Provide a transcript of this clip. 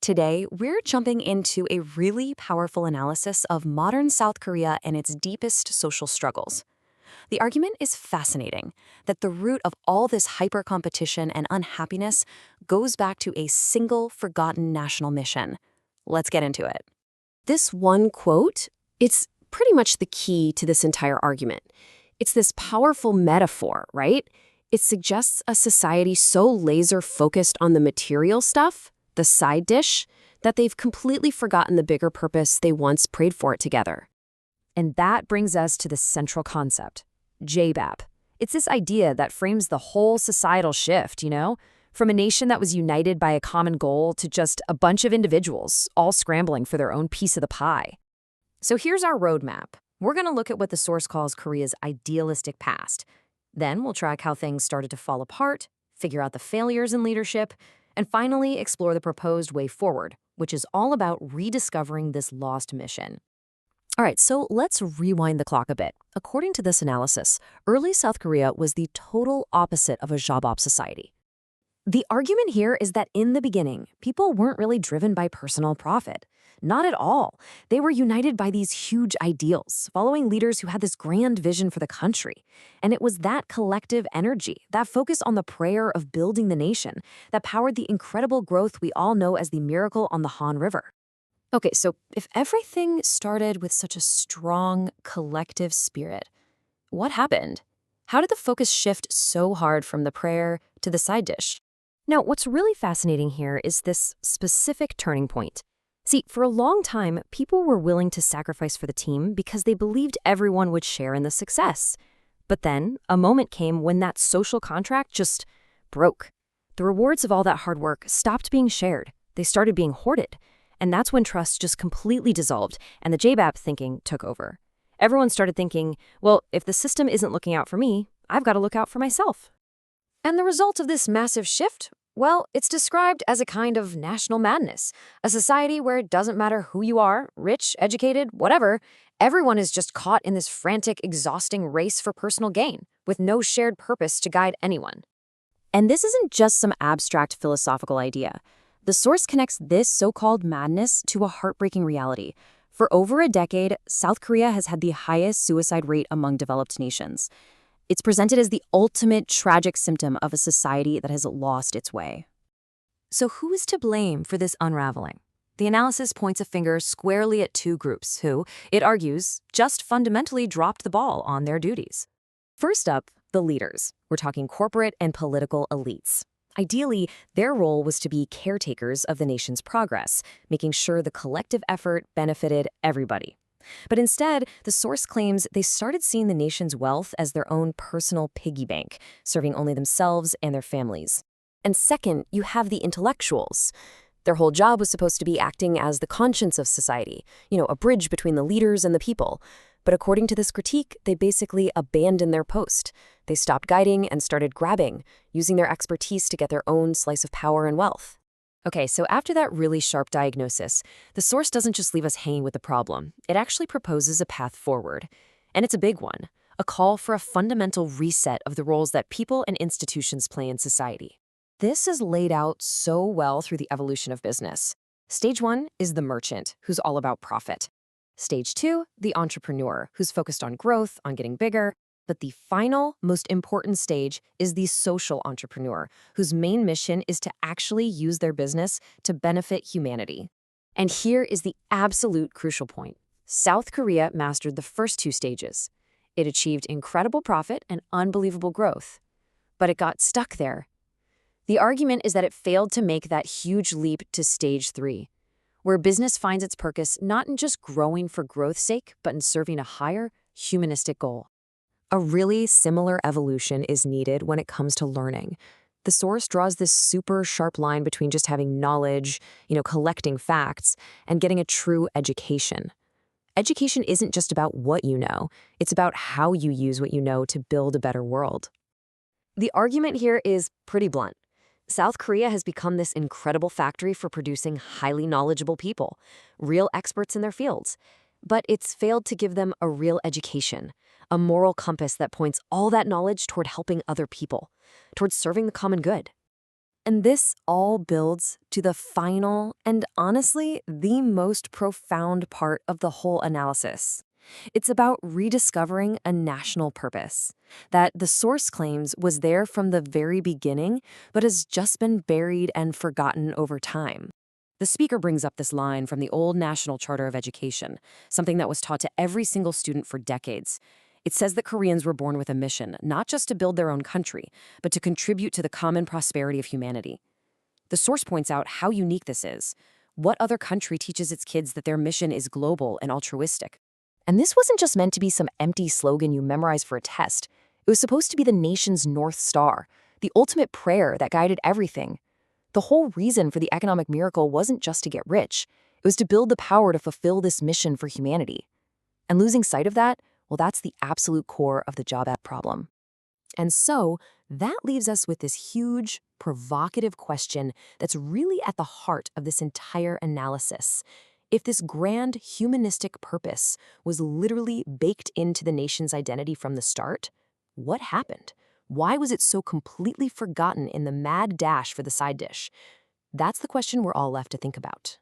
Today, we're jumping into a really powerful analysis of modern South Korea and its deepest social struggles. The argument is fascinating that the root of all this hyper-competition and unhappiness goes back to a single forgotten national mission. Let's get into it. This one quote, it's pretty much the key to this entire argument. It's this powerful metaphor, right? It suggests a society so laser-focused on the material stuff, the side dish, that they've completely forgotten the bigger purpose they once prayed for it together. And that brings us to the central concept, JBAP. It's this idea that frames the whole societal shift, from a nation that was united by a common goal to just a bunch of individuals all scrambling for their own piece of the pie. So here's our roadmap. We're going to look at what the source calls Korea's idealistic past. Then we'll track how things started to fall apart, figure out the failures in leadership, and finally explore the proposed way forward, which is all about rediscovering this lost mission. All right, so let's rewind the clock a bit. According to this analysis, early South Korea was the total opposite of a job-op society. The argument here is that in the beginning, people weren't really driven by personal profit. Not at all. They were united by these huge ideals, following leaders who had this grand vision for the country. And it was that collective energy, that focus on the prayer of building the nation, that powered the incredible growth we all know as the miracle on the Han River. Okay, so if everything started with such a strong collective spirit, what happened? How did the focus shift so hard from the prayer to the side dish? Now, what's really fascinating here is this specific turning point. See, for a long time, people were willing to sacrifice for the team because they believed everyone would share in the success. But then, a moment came when that social contract just broke. The rewards of all that hard work stopped being shared. They started being hoarded. And that's when trust just completely dissolved and the JBAP thinking took over. Everyone started thinking, well, if the system isn't looking out for me, I've got to look out for myself. And the result of this massive shift? Well, it's described as a kind of national madness, a society where it doesn't matter who you are, rich, educated, whatever, everyone is just caught in this frantic, exhausting race for personal gain, with no shared purpose to guide anyone. And this isn't just some abstract philosophical idea. The source connects this so-called madness to a heartbreaking reality. For over a decade, South Korea has had the highest suicide rate among developed nations. It's presented as the ultimate tragic symptom of a society that has lost its way. So who is to blame for this unraveling? The analysis points a finger squarely at two groups who, it argues, just fundamentally dropped the ball on their duties. First up, the leaders. We're talking corporate and political elites. Ideally, their role was to be caretakers of the nation's progress, making sure the collective effort benefited everybody. But instead, the source claims they started seeing the nation's wealth as their own personal piggy bank, serving only themselves and their families. And second, you have the intellectuals. Their whole job was supposed to be acting as the conscience of society, a bridge between the leaders and the people. But according to this critique, they basically abandoned their post. They stopped guiding and started grabbing, using their expertise to get their own slice of power and wealth. Okay, so after that really sharp diagnosis, the source doesn't just leave us hanging with the problem. It actually proposes a path forward. And it's a big one, a call for a fundamental reset of the roles that people and institutions play in society. This is laid out so well through the evolution of business. Stage 1 is the merchant, who's all about profit. Stage 2, the entrepreneur, who's focused on growth, on getting bigger. But the final, most important stage is the social entrepreneur, whose main mission is to actually use their business to benefit humanity. And here is the absolute crucial point. South Korea mastered the first two stages. It achieved incredible profit and unbelievable growth. But it got stuck there. The argument is that it failed to make that huge leap to stage 3, where business finds its purpose not in just growing for growth's sake, but in serving a higher, humanistic goal. A really similar evolution is needed when it comes to learning. The source draws this super sharp line between just having knowledge, collecting facts, and getting a true education. Education isn't just about what you know, it's about how you use what you know to build a better world. The argument here is pretty blunt. South Korea has become this incredible factory for producing highly knowledgeable people, real experts in their fields. But it's failed to give them a real education, a moral compass that points all that knowledge toward helping other people, towards serving the common good. And this all builds to the final and honestly the most profound part of the whole analysis. It's about rediscovering a national purpose that the source claims was there from the very beginning, but has just been buried and forgotten over time. The speaker brings up this line from the old National Charter of Education, something that was taught to every single student for decades. It says that Koreans were born with a mission, not just to build their own country, but to contribute to the common prosperity of humanity. The source points out how unique this is. What other country teaches its kids that their mission is global and altruistic? And this wasn't just meant to be some empty slogan you memorize for a test. It was supposed to be the nation's North Star, the ultimate prayer that guided everything. The whole reason for the economic miracle wasn't just to get rich. It was to build the power to fulfill this mission for humanity. And losing sight of that, well, that's the absolute core of the job app problem. And so, that leaves us with this huge, provocative question that's really at the heart of this entire analysis. If this grand humanistic purpose was literally baked into the nation's identity from the start, what happened? Why was it so completely forgotten in the mad dash for the side dish? That's the question we're all left to think about.